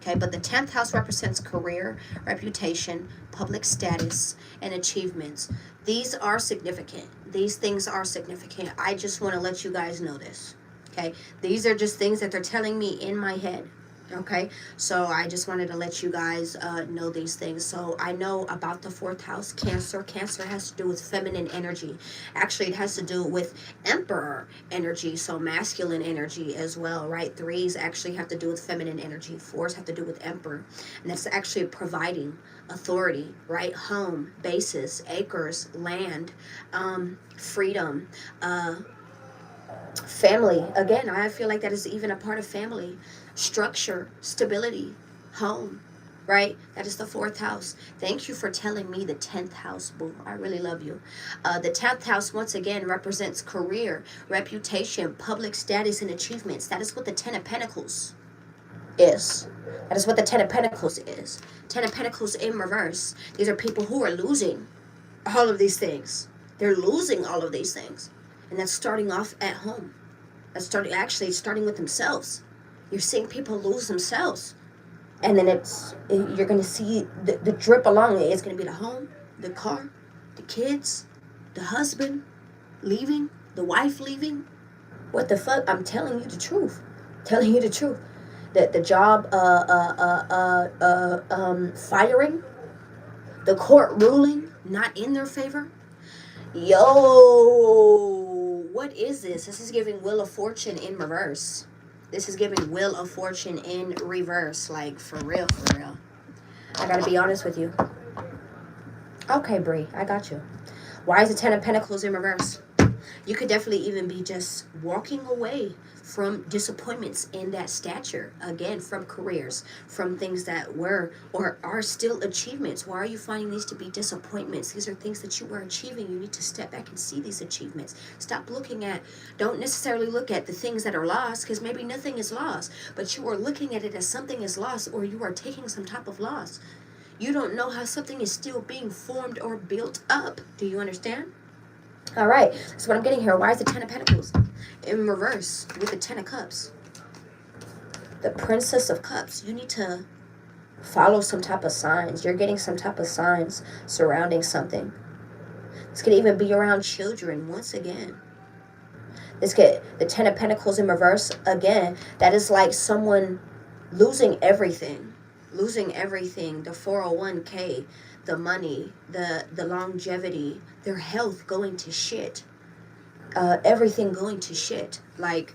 Okay, but the 10th house represents career, reputation, public status, and achievements. These are significant. These things are significant. I just want to let you guys know this. Okay, these are just things that they're telling me in my head. Okay, so I just wanted to let you guys know these things. So I know about the 4th house, Cancer. Cancer has to do with feminine energy. Actually, it has to do with Emperor energy, so masculine energy as well, right? 3s actually have to do with feminine energy. 4s have to do with Emperor, and that's actually providing authority, right? Home, bases, acres, land, freedom, family. Again, I feel like that is even a part of family. Structure, stability, home, right? That is the 4th house. Thank you for telling me the 10th house, boo. I really love you. The 10th house, once again, represents career, reputation, public status, and achievements. That is what the 10 of Pentacles is. That is what the 10 of Pentacles is. 10 of Pentacles in reverse. These are people who are losing all of these things. They're losing all of these things. And that's starting off at home. That's starting with themselves. You're seeing people lose themselves. And then you're going to see the drip along it. It's going to be the home, the car, the kids, the husband leaving, the wife leaving. What the fuck? I'm telling you the truth. Telling you the truth. The job firing, the court ruling not in their favor. Yo, what is this? This is giving Wheel of Fortune in reverse. This is giving Wheel of Fortune in reverse. Like, for real, for real. I gotta be honest with you. Okay, Bree, I got you. Why is the 10 of Pentacles in reverse? You could definitely even be just walking away from disappointments in that stature. Again, from careers, from things that were or are still achievements. Why are you finding these to be disappointments? These are things that you were achieving. You need to step back and see these achievements. Don't necessarily look at the things that are lost, because maybe nothing is lost, but you are looking at it as something is lost, or you are taking some type of loss. You don't know how something is still being formed or built up. Do you understand? All right, so what I'm getting here, why is the 10 of Pentacles in reverse with the 10 of Cups? The Princess of Cups. You need to follow some type of signs. You're getting some type of signs surrounding something. This could even be around children once again. The 10 of Pentacles in reverse, again, that is like someone losing everything. Losing everything, the 401k, the money, the longevity, their health going to shit. Everything going to shit. Like,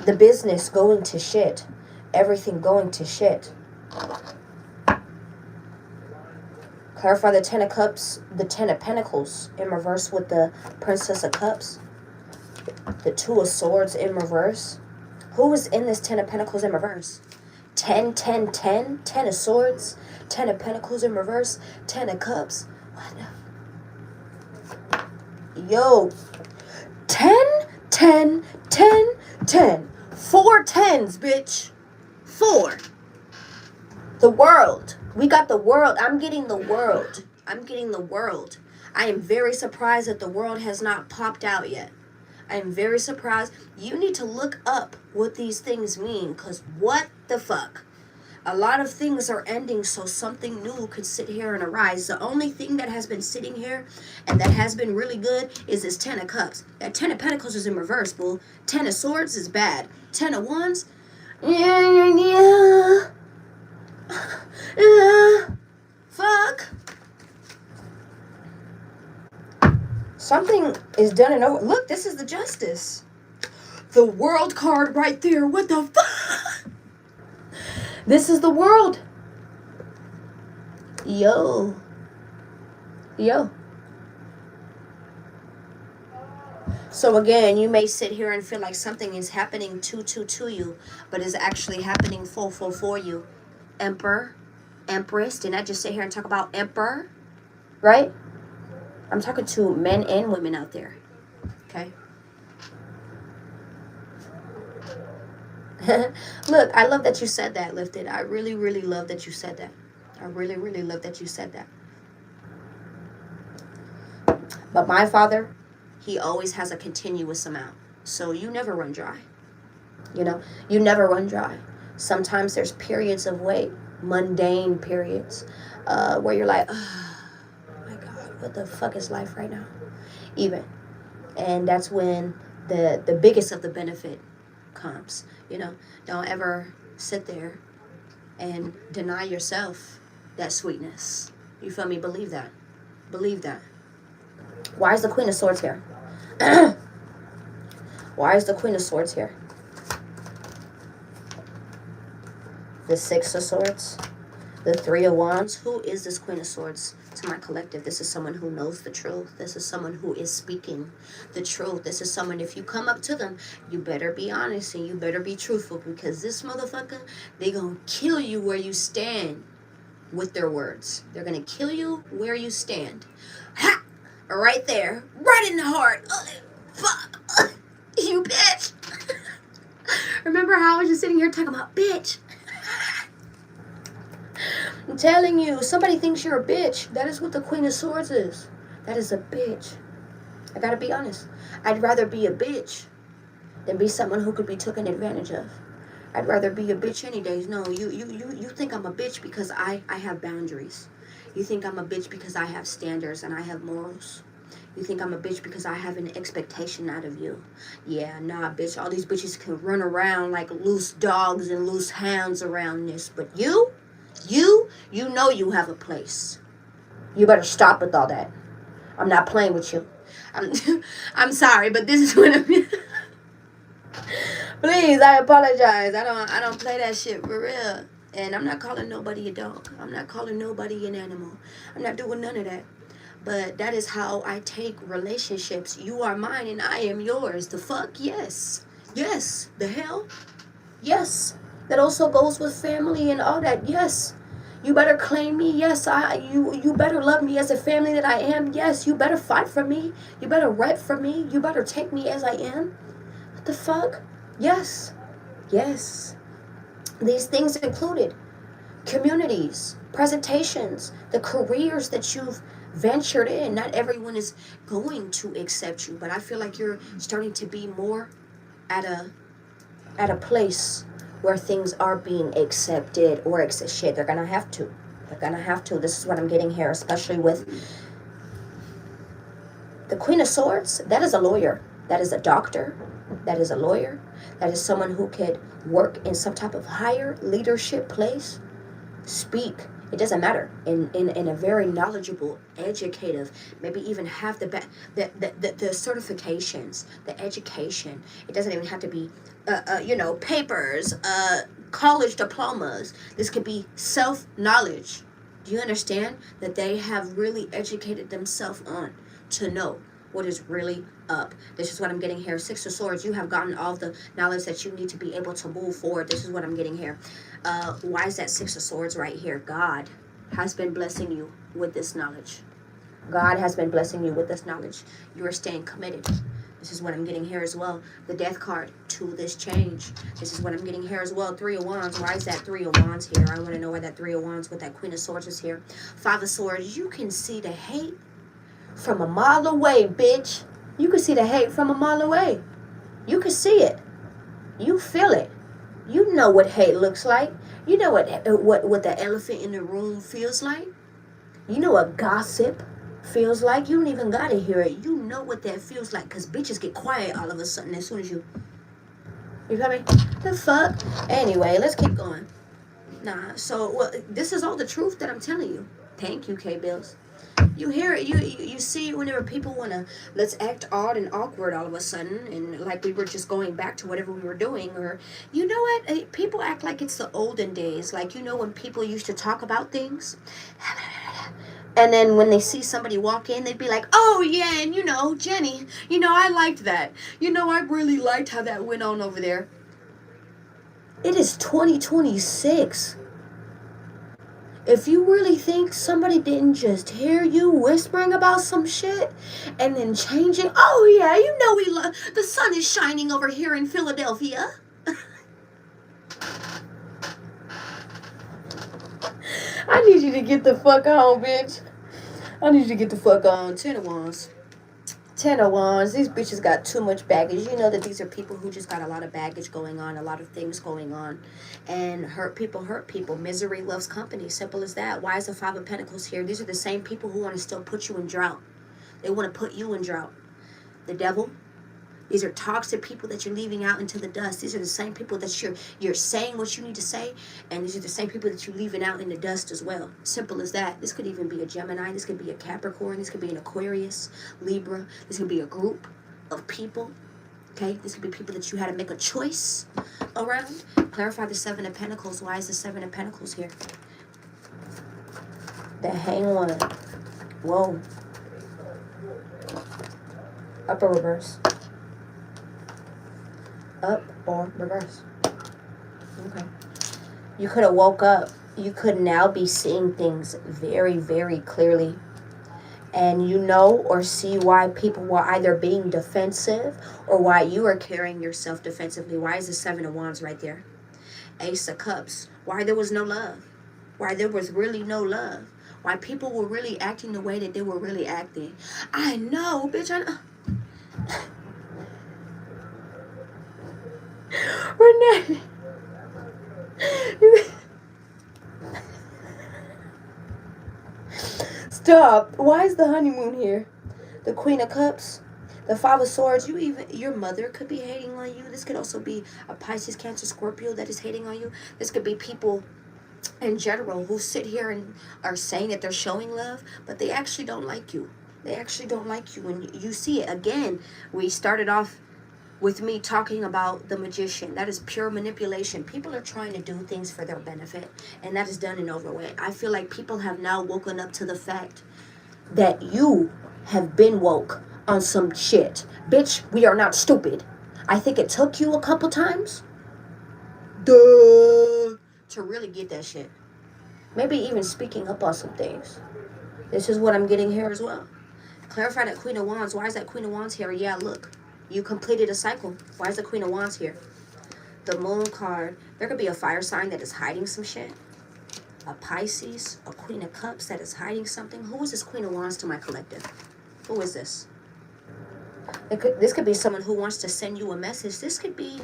the business going to shit. Everything going to shit. Clarify the Ten of Cups, the Ten of Pentacles in reverse with the Princess of Cups. The Two of Swords in reverse. Who is in this Ten of Pentacles in reverse? 10, 10, 10. 10 of Swords. 10 of Pentacles in reverse. 10 of Cups. What the? Yo. 10, 10, 10, 10. 4 tens, bitch. 4. The World. We got the World. I'm getting the World. I'm getting the World. I am very surprised that the World has not popped out yet. I am very surprised. You need to look up what these things mean, because what the fuck? A lot of things are ending, so something new could sit here and arise. The only thing that has been sitting here and that has been really good is this 10 of Cups. That 10 of Pentacles is in reverse, boo. 10 of Swords is bad. 10 of Wands, yeah. Fuck. Something is done and over. Look, this is the Justice. The World card right there. What the fuck? This is the World. Yo. Yo. So again, you may sit here and feel like something is happening to you, but is actually happening for you. Emperor, Empress. Didn't I just sit here and talk about Emperor? Right? I'm talking to men and women out there. Okay? Look, I love that you said that, Lifted. I really, really love that you said that. I really, really love that you said that. But my father, he always has a continuous amount. So you never run dry. You know, you never run dry. Sometimes there's periods of wait, mundane periods, where you're like, oh my God, what the fuck is life right now? Even. And that's when the biggest of the benefit comes. You know, don't ever sit there and deny yourself that sweetness. You feel me? Believe that. Believe that. Why is the Queen of Swords here? Why is the Queen of Swords here? The Six of Swords. The Three of Wands. Who is this Queen of Swords? To my collective, this is someone who knows the truth. This is someone who is speaking the truth. This is someone, if you come up to them, you better be honest and you better be truthful, because this motherfucker, they gonna kill you where you stand with their words. They're gonna kill you where you stand. Ha! Right there. Right in the heart. Fuck. You bitch. Remember how I was just sitting here talking about bitch? I'm telling you, somebody thinks you're a bitch. That is what the Queen of Swords is. That is a bitch. I gotta be honest. I'd rather be a bitch than be someone who could be taken advantage of. I'd rather be a bitch any day. No, you think I'm a bitch because I have boundaries. You think I'm a bitch because I have standards and I have morals. You think I'm a bitch because I have an expectation out of you. Yeah, nah, bitch. All these bitches can run around like loose dogs and loose hounds around this. But you know you have a place. You better stop with all that. I'm not playing with you. I'm sorry, but this is what I'm... Please, I apologize. I don't play that shit for real. And I'm not calling nobody a dog. I'm not calling nobody an animal. I'm not doing none of that. But that is how I take relationships. You are mine and I am yours. The fuck? Yes. Yes. The hell? Yes. That also goes with family and all that. Yes. You better claim me. Yes. You better love me as a family that I am. Yes. You better fight for me. You better rep for me. You better take me as I am. What the fuck? Yes. Yes. These things included communities, presentations, the careers that you've ventured in. Not everyone is going to accept you, but I feel like you're starting to be more at a place where things are being accepted or shit. They're gonna have to. They're gonna have to. This is what I'm getting here, especially with the Queen of Swords. That is a lawyer. That is a doctor. That is a lawyer. That is someone who could work in some type of higher leadership place. Speak. It doesn't matter. In a very knowledgeable, educative, maybe even have the certifications, the education. It doesn't even have to be, papers, college diplomas. This could be self-knowledge. Do you understand that they have really educated themselves on to know what is really up? This is what I'm getting here. Six of Swords, you have gotten all the knowledge that you need to be able to move forward. This is what I'm getting here. Why is that Six of Swords right here? God has been blessing you with this knowledge. God has been blessing you with this knowledge. You are staying committed. This is what I'm getting here as well. The Death card to this change. This is what I'm getting here as well. Three of Wands. Why is that Three of Wands here? I want to know why that Three of Wands with that Queen of Swords is here. Five of Swords. You can see the hate from a mile away, bitch. You can see the hate from a mile away. You can see it. You feel it. You know what hate looks like. You know what the elephant in the room feels like. You know what gossip feels like. You don't even gotta hear it. You know what that feels like, because bitches get quiet all of a sudden as soon as you feel me? The fuck? Anyway, let's keep going. Nah, so well, this is all the truth that I'm telling you. Thank you, K-Bills. You hear it, you see whenever people want to, let's act odd and awkward all of a sudden, and like we were just going back to whatever we were doing, or, you know what, people act like it's the olden days, like, you know, when people used to talk about things, and then when they see somebody walk in, they'd be like, oh yeah, and you know, Jenny, you know, I liked that, you know, I really liked how that went on over there. It is 2026. If you really think somebody didn't just hear you whispering about some shit and then changing, oh yeah, you know we love, the sun is shining over here in Philadelphia. I need you to get the fuck on, bitch. I need you to get the fuck on. Ten of Wands. Ten of Wands. These bitches got too much baggage. You know that these are people who just got a lot of baggage going on, a lot of things going on. And hurt people hurt people. Misery loves company. Simple as that. Why is the Five of Pentacles here? These are the same people who want to still put you in drought. They want to put you in drought. The Devil. These are toxic people that you're leaving out into the dust. These are the same people that you're saying what you need to say, and these are the same people that you're leaving out in the dust as well. Simple as that. This could even be a Gemini. This could be a Capricorn. This could be an Aquarius, Libra. This could be a group of people. Okay? This could be people that you had to make a choice around. Clarify the Seven of Pentacles. Why is the Seven of Pentacles here? The Hanged. Whoa. Upper reverse. Up or reverse. Okay. You could have woke up. You could now be seeing things very, very clearly. And you know or see why people were either being defensive or why you are carrying yourself defensively. Why is the Seven of Wands right there? Ace of Cups. Why there was no love. Why there was really no love. Why people were really acting the way that they were really acting. I know, bitch. I know. Renee, stop. Why is the honeymoon here? The Queen of Cups, the Five of Swords. Your mother could be hating on you. This could also be a Pisces, Cancer, Scorpio that is hating on you. This could be people in general who sit here and are saying that they're showing love, but they actually don't like you. They actually don't like you. And you see it again. We started off with me talking about the Magician. That is pure manipulation. People are trying to do things for their benefit, and that is done and over with. I feel like people have now woken up to the fact that you have been woke on some shit. Bitch, we are not stupid. I think it took you a couple times to really get that shit. Maybe even speaking up on some things. This is what I'm getting here as well. Clarify that Queen of Wands. Why is that Queen of Wands here? Yeah, look. You completed a cycle. Why is the Queen of Wands here? The Moon card. There could be a fire sign that is hiding some shit. A Pisces. A Queen of Cups that is hiding something. Who is this Queen of Wands to my collective? Who is this? This could be someone who wants to send you a message. This could be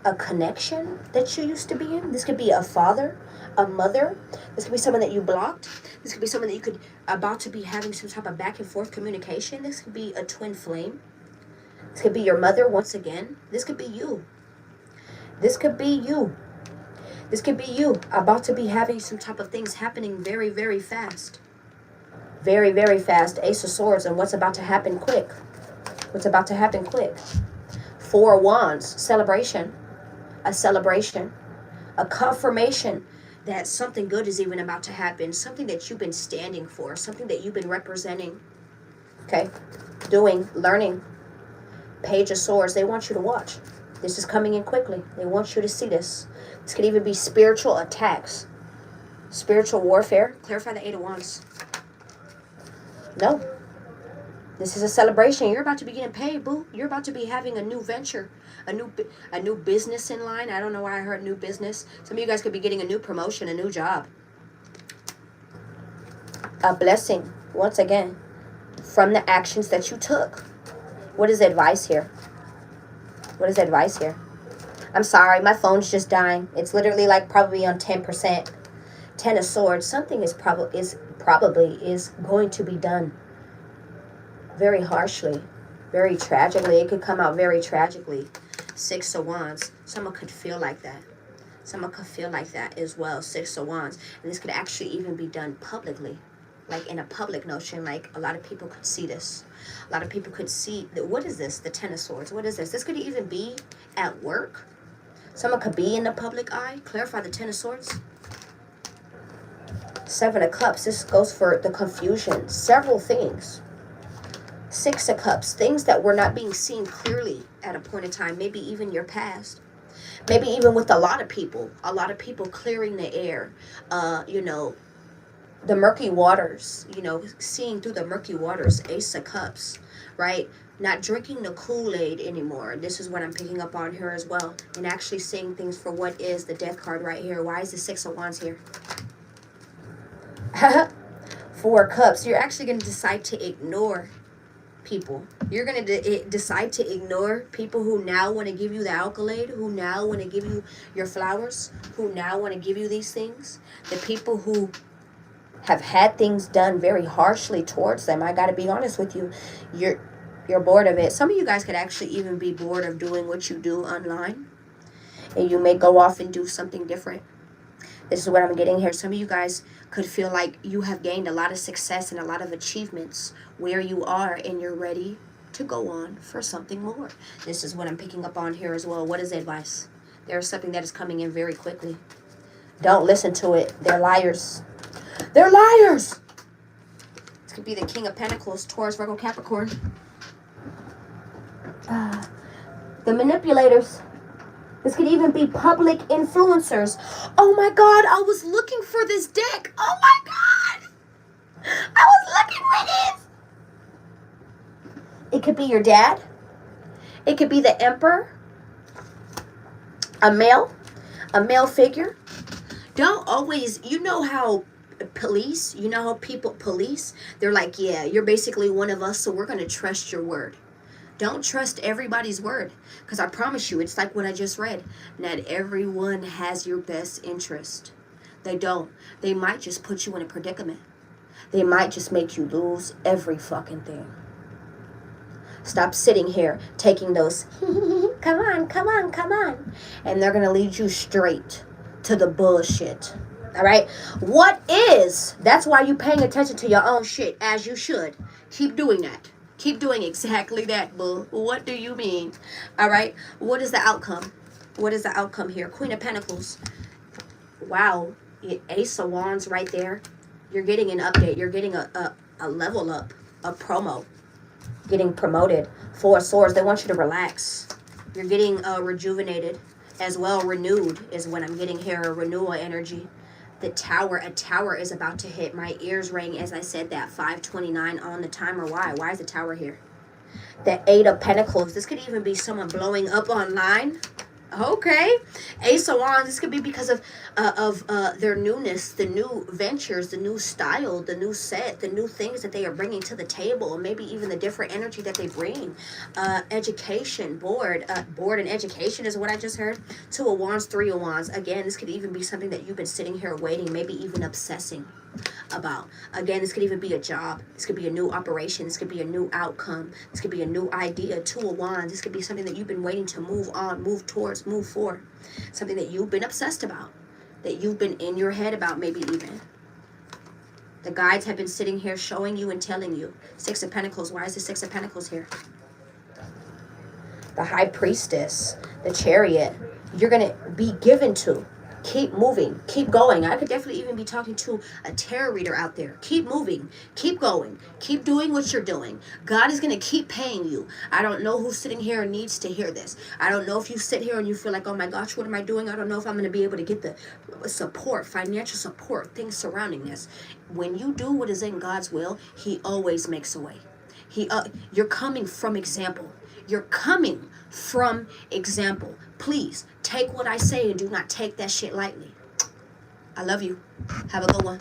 a connection that you used to be in. This could be a father, a mother. This could be someone that you blocked. This could be someone that you could about to be having some type of back and forth communication. This could be a twin flame. This could be your mother once again. This could be you. This could be you. This could be you about to be having some type of things happening very, very fast. Very, very fast. Ace of Swords. And what's about to happen quick? What's about to happen quick? Four of Wands. Celebration. A celebration. A confirmation. that something good is even about to happen, something that you've been standing for, something that you've been representing, okay, doing, learning. Page of Swords, they want you to watch. This is coming in quickly. They want you to see this. This could even be spiritual attacks, spiritual warfare. Clarify the Eight of Wands. No. This is a celebration. You're about to be getting paid, boo. You're about to be having a new venture, a new business in line. I don't know why I heard new business. Some of you guys could be getting a new promotion, a new job. A blessing, once again, from the actions that you took. What is advice here? What is advice here? I'm sorry, my phone's just dying. It's literally like probably on 10%. Ten of Swords. Something is probably going to be done very harshly, very tragically. It could come out very tragically. Six of Wands. Someone could feel like that. Someone could feel like that as well. Six of Wands. And this could actually even be done publicly. Like in a public notion, like a lot of people could see this. A lot of people could see, what is this? The Ten of Swords. What is this? This could even be at work. Someone could be in the public eye. Clarify the Ten of Swords. Seven of Cups. This goes for the confusion. Several things. Six of Cups. Things that were not being seen clearly at a point in time. Maybe even your past. Maybe even with a lot of people. A lot of people clearing the air. The murky waters, seeing through the murky waters. Ace of Cups, right? Not drinking the Kool-Aid anymore. This is what I'm picking up on here as well. And actually seeing things for what is. The Death card right here. Why is the Six of Wands here? Four of Cups. You're actually going to decide to ignore people. You're going to decide to ignore people who now want to give you the accolade, who now want to give you your flowers, who now want to give you these things. The people who have had things done very harshly towards them. I got to be honest with you. You're bored of it. Some of you guys could actually even be bored of doing what you do online. And you may go off and do something different. This is what I'm getting here. Some of you guys could feel like you have gained a lot of success and a lot of achievements where you are, and you're ready to go on for something more. This is what I'm picking up on here as well. What is advice? There's something that is coming in very quickly. Don't listen to it. They're liars. They're liars. This could be the King of Pentacles, Taurus, Virgo, Capricorn. The manipulators. This could even be public influencers. Oh my God, I was looking for this deck. Oh my God. I was looking for this. It could be your dad. It could be the Emperor. A male figure. Don't always, how police, how people police, they're like, yeah, you're basically one of us, so we're going to trust your word. Don't trust everybody's word, because I promise you, it's like what I just read. Not everyone has your best interest. They don't. They might just put you in a predicament. They might just make you lose every fucking thing. Stop sitting here taking those, come on. And they're going to lead you straight to the bullshit. All right? That's why you're paying attention to your own shit, as you should. Keep doing that. Keep doing exactly that, boo. What do you mean? All right? What is the outcome? What is the outcome here? Queen of Pentacles. Wow. Ace of Wands right there. You're getting an update. You're getting a level up, a promo. Getting promoted. Four of Swords. They want you to relax. You're getting rejuvenated as well. Renewed is what I'm getting here. A renewal energy. The Tower. A tower is about to hit. My ears rang as I said that. 5:29 on the timer. Why? Why is the Tower here? The Eight of Pentacles. This could even be someone blowing up online. Okay. Ace of Wands. This could be because of their newness, the new ventures, the new style, the new set, the new things that they are bringing to the table, and maybe even the different energy that they bring. Education, board and education is what I just heard. Two of Wands, Three of Wands. Again, this could even be something that you've been sitting here waiting, maybe even obsessing about. Again, this could even be a job. This could be a new operation. This could be a new outcome. This could be a new idea. Two of Wands. This could be something that you've been waiting to move on, move towards, move for. Something that you've been obsessed about, that you've been in your head about, maybe even. The guides have been sitting here showing you and telling you. Six of Pentacles. Why is the Six of Pentacles here? The High Priestess, the Chariot. You're going to be given to. Keep moving. Keep going. I could definitely even be talking to a tarot reader out there. Keep moving. Keep going. Keep doing what you're doing. God is going to keep paying you. I don't know who's sitting here and needs to hear this. I don't know if you sit here and you feel like, oh my gosh, what am I doing? I don't know if I'm going to be able to get the support, financial support, things surrounding this. When you do what is in God's will, He always makes a way. You're coming from example. You're coming from example. Please take what I say and do not take that shit lightly. I love you. Have a good one.